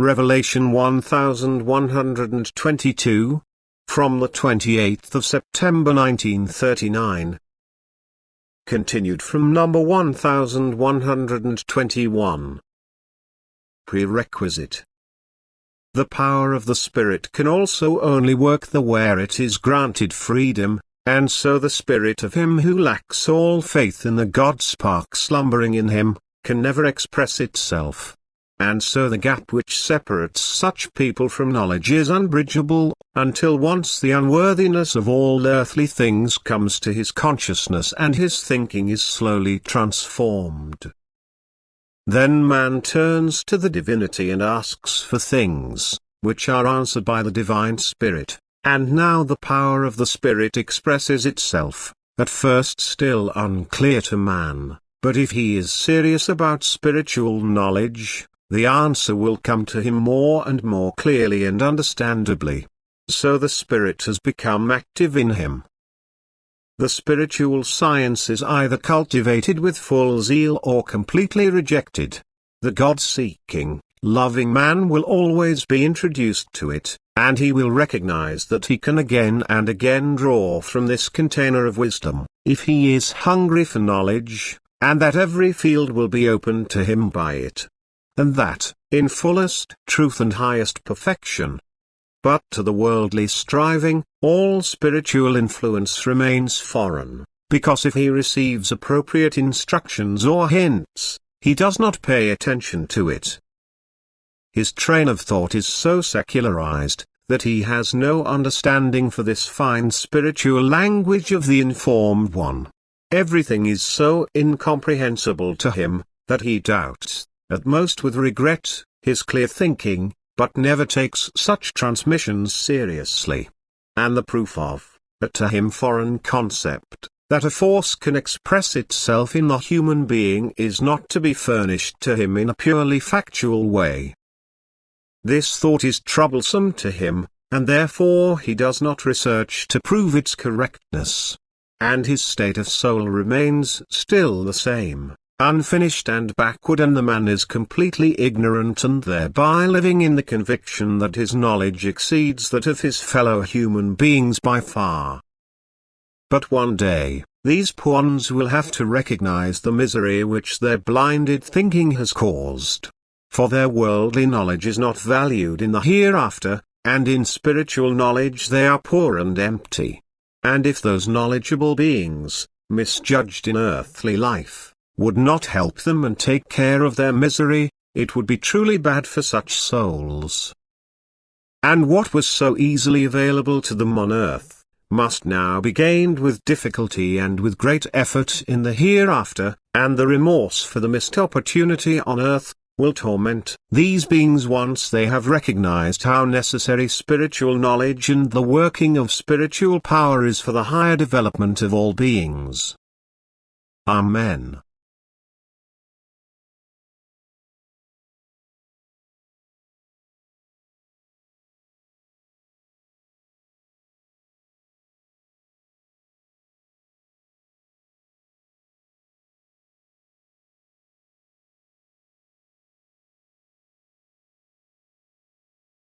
Revelation 1122, from the 28th of September 1939. Continued from number 1121. Prerequisite. The power of the Spirit can also only work the where it is granted freedom, and so the spirit of him who lacks all faith in the God-spark slumbering in him, can never express itself. And so the gap which separates such people from knowledge is unbridgeable, until once the unworthiness of all earthly things comes to his consciousness and his thinking is slowly transformed. Then man turns to the divinity and asks for things, which are answered by the divine Spirit, and now the power of the Spirit expresses itself, at first still unclear to man, but if he is serious about spiritual knowledge, the answer will come to him more and more clearly and understandably. So the Spirit has become active in him. The spiritual science is either cultivated with full zeal or completely rejected. The God-seeking, loving man will always be introduced to it, and he will recognize that he can again and again draw from this container of wisdom, if he is hungry for knowledge, and that every field will be opened to him by it. And that, in fullest truth and highest perfection. But to the worldly striving, all spiritual influence remains foreign, because if he receives appropriate instructions or hints, he does not pay attention to it. His train of thought is so secularized, that he has no understanding for this fine spiritual language of the informed one. Everything is so incomprehensible to him, that he doubts, at most with regret, his clear thinking, but never takes such transmissions seriously. And the proof of, a to him foreign concept, that a force can express itself in the human being is not to be furnished to him in a purely factual way. This thought is troublesome to him, and therefore he does not research to prove its correctness. And his state of soul remains still the same, unfinished and backward, and the man is completely ignorant and thereby living in the conviction that his knowledge exceeds that of his fellow human beings by far. But one day, these pawns will have to recognize the misery which their blinded thinking has caused. For their worldly knowledge is not valued in the hereafter, and in spiritual knowledge they are poor and empty. And if those knowledgeable beings, misjudged in earthly life, would not help them and take care of their misery, it would be truly bad for such souls. And what was so easily available to them on earth, must now be gained with difficulty and with great effort in the hereafter, and the remorse for the missed opportunity on earth, will torment these beings once they have recognized how necessary spiritual knowledge and the working of spiritual power is for the higher development of all beings. Amen.